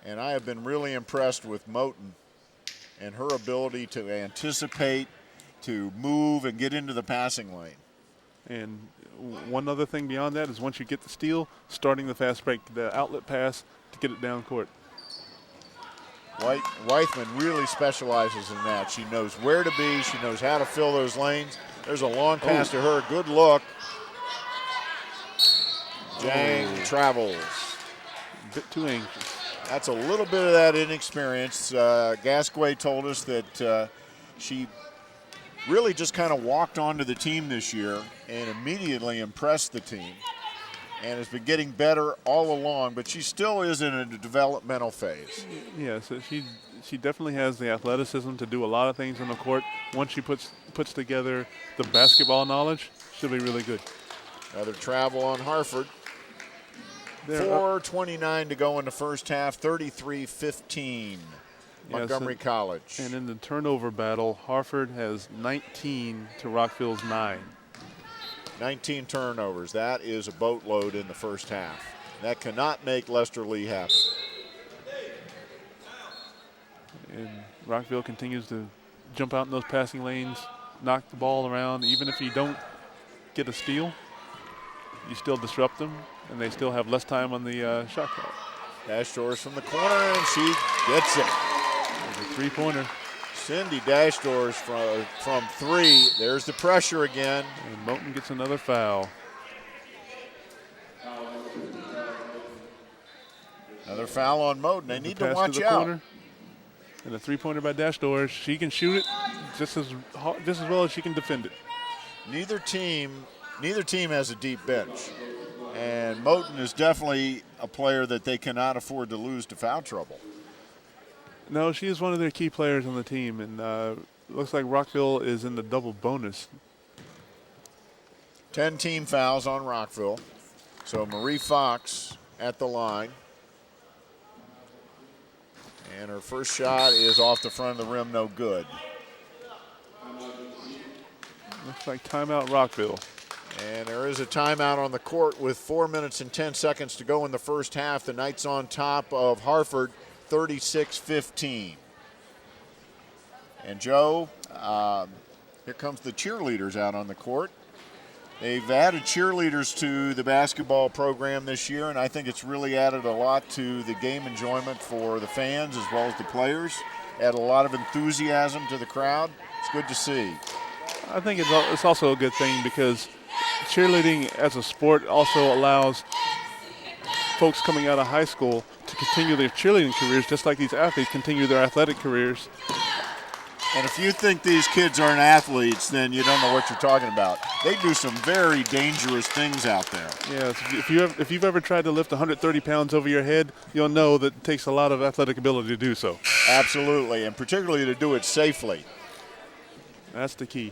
And I have been really impressed with Moten and her ability to anticipate, to move and get into the passing lane. And one other thing beyond that is once you get the steal, starting the fast break, the outlet pass to get it down court. Weithman really specializes in that. She knows where to be. She knows how to fill those lanes. There's a long pass to her. Good look. Jang travels. A bit too anxious. That's a little bit of that inexperience. Gasquet told us that she really just kind of walked onto the team this year and immediately impressed the team and has been getting better all along, but she still is in a developmental phase. Yeah, so she definitely has the athleticism to do a lot of things on the court. Once she puts together the basketball knowledge, she'll be really good. Another travel on Harford. 4:29 to go in the first half, 33-15, Montgomery College. And in the turnover battle, Harford has 19 to Rockville's 9. 19 turnovers. That is a boatload in the first half. That cannot make Lester Lee happy. And Rockville continues to jump out in those passing lanes, knock the ball around. Even if you don't get a steal, you still disrupt them, and they still have less time on the shot clock. Dashdors from the corner, and she gets it. There's a three-pointer. Cindy Dashdors from three. There's the pressure again. And Moten gets another foul. Another foul on Moten. They need to watch out. Corner. And a three-pointer by Dashdors. She can shoot it just as well as she can defend it. Neither team has a deep bench. And Moten is definitely a player that they cannot afford to lose to foul trouble. No, she is one of their key players on the team, and looks like Rockville is in the double bonus. 10 team fouls on Rockville. So Marie Fox at the line. And her first shot is off the front of the rim, no good. Looks like timeout Rockville. And there is a timeout on the court with 4 minutes and 10 seconds to go in the first half. The Knights on top of Harford, 36-15. And Joe, here comes the cheerleaders out on the court. They've added cheerleaders to the basketball program this year, and I think it's really added a lot to the game enjoyment for the fans as well as the players. Added a lot of enthusiasm to the crowd. It's good to see. I think it's also a good thing because cheerleading as a sport also allows folks coming out of high school to continue their cheerleading careers just like these athletes continue their athletic careers. And if you think these kids aren't athletes, then you don't know what you're talking about. They do some very dangerous things out there. Yeah, if you've ever tried to lift 130 pounds over your head, you'll know that it takes a lot of athletic ability to do so. Absolutely, and particularly to do it safely. That's the key.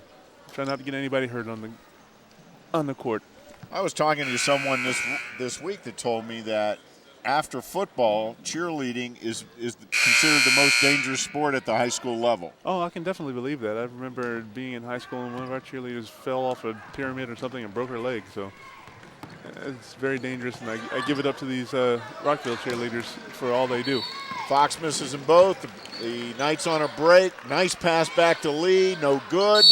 Try not to get anybody hurt on the court. I was talking to someone this week that told me that after football, cheerleading is considered the most dangerous sport at the high school level. Oh, I can definitely believe that. I remember being in high school and one of our cheerleaders fell off a pyramid or something and broke her leg. So it's very dangerous, and I give it up to these Rockville cheerleaders for all they do. Fox misses them both. The Knights on a break. Nice pass back to Lee. No good.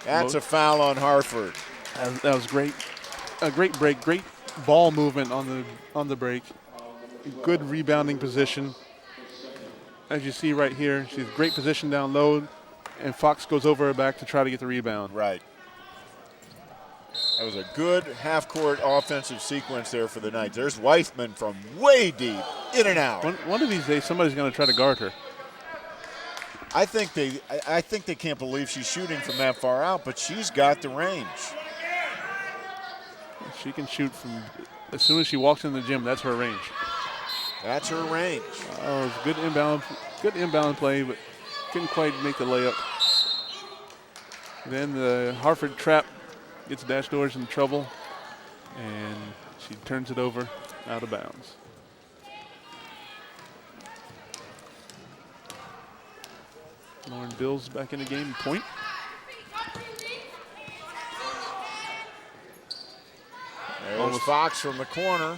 That's a foul on Harford. That was great. A great break. Great ball movement on the break. Good rebounding position. As you see right here, she's great position down low, and Fox goes over her back to try to get the rebound. Right. That was a good half-court offensive sequence there for the Knights. There's Weithman from way deep, in and out. One of these days, somebody's going to try to guard her. I think they can't believe she's shooting from that far out, but she's got the range. She can shoot from as soon as she walks in the gym. That's her range. That's her range. Oh, it's good inbound play, but couldn't quite make the layup. Then the Harford trap gets Dashdors in trouble, and she turns it over out of bounds. Lauren Bills back in the game, point. There's Fox from the corner.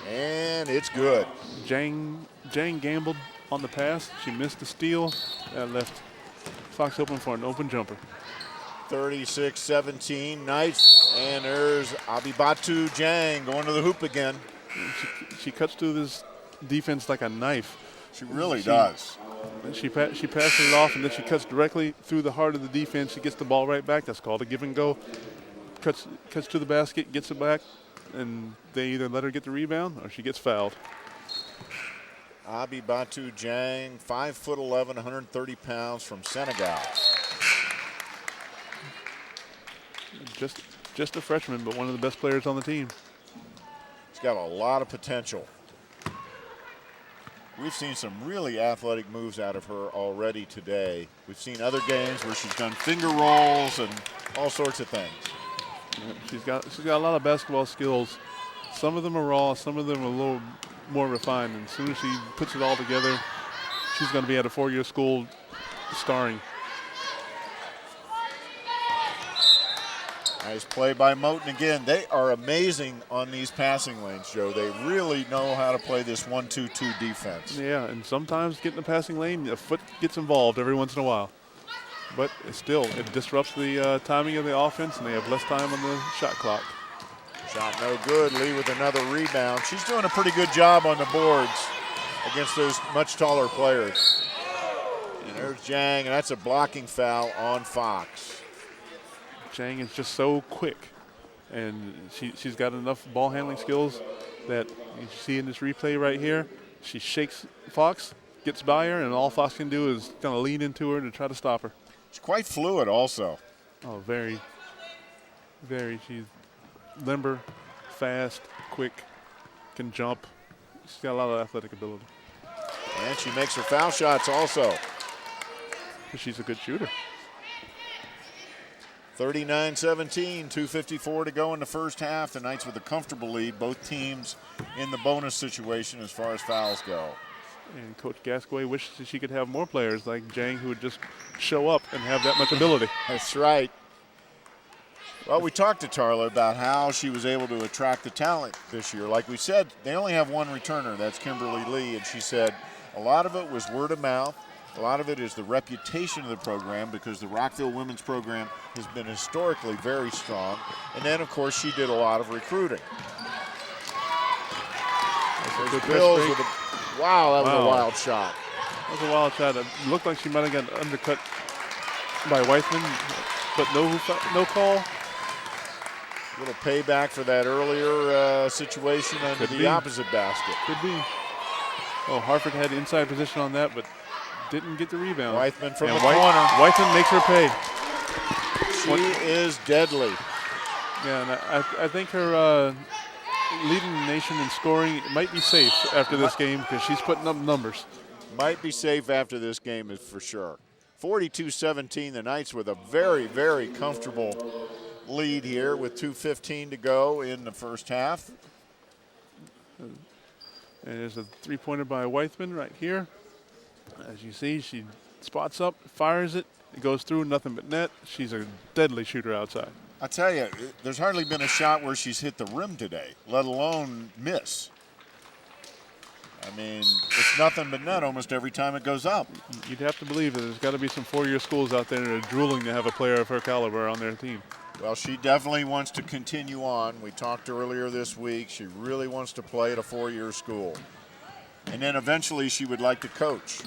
And it's good. Jane gambled on the pass. She missed the steal. That left Fox open for an open jumper. 36-17 Knights. And there's Abibatu Jang going to the hoop again. She cuts through this defense like a knife. She really does. She passes it off, and then she cuts directly through the heart of the defense. She gets the ball right back. That's called a give and go. Cuts to the basket, gets it back, and they either let her get the rebound or she gets fouled. Abibatu Jang, 5'11", 130 pounds from Senegal. Just a freshman, but one of the best players on the team. She's got a lot of potential. We've seen some really athletic moves out of her already today. We've seen other games where she's done finger rolls and all sorts of things. She's got a lot of basketball skills. Some of them are raw, some of them are a little more refined. And as soon as she puts it all together, she's going to be at a four-year school starring. Nice play by Moten again. They are amazing on these passing lanes, Joe. They really know how to play this 1-2-2 defense. Yeah, and sometimes getting the passing lane, a foot gets involved every once in a while. But it disrupts the timing of the offense, and they have less time on the shot clock. Shot no good. Lee with another rebound. She's doing a pretty good job on the boards against those much taller players. And there's Jang, and that's a blocking foul on Fox. Jang is just so quick, and she's got enough ball handling skills that you see in this replay right here. She shakes Fox, gets by her, and all Fox can do is kind of lean into her to try to stop her. She's quite fluid also. Oh, very, very. She's limber, fast, quick, can jump. She's got a lot of athletic ability. And she makes her foul shots also. She's a good shooter. 39-17, 2:54 to go in the first half. The Knights with a comfortable lead. Both teams in the bonus situation as far as fouls go. And Coach Gasquet wishes that she could have more players like Jang who would just show up and have that much ability. That's right. Well, we talked to Tarla about how she was able to attract the talent this year. Like we said, they only have one returner. That's Kimberly Lee. And she said a lot of it was word of mouth. A lot of it is the reputation of the program because the Rockville women's program has been historically very strong. And then, of course, she did a lot of recruiting. Bills with wow, that was a wild shot. That was a wild shot. It looked like she might have gotten undercut by Weissman, but no call. A little payback for that earlier situation under the opposite basket. Could be. Oh, Harford had inside position on that, but didn't get the rebound. Weissman from the corner. Weissman makes her pay. She is deadly. Yeah, and I think her leading the nation in scoring might be safe after this game because she's putting up numbers. Might be safe after this game is for sure. 42-17, the Knights with a very, very comfortable lead here with 2:15 to go in the first half. And there's a three-pointer by Weissman right here. As you see, she spots up, fires it, it goes through, nothing but net. She's a deadly shooter outside. I tell you, there's hardly been a shot where she's hit the rim today, let alone miss. I mean, it's nothing but net almost every time it goes up. You'd have to believe that there's got to be some four-year schools out there that are drooling to have a player of her caliber on their team. Well, she definitely wants to continue on. We talked earlier this week. She really wants to play at a four-year school. And then eventually she would like to coach.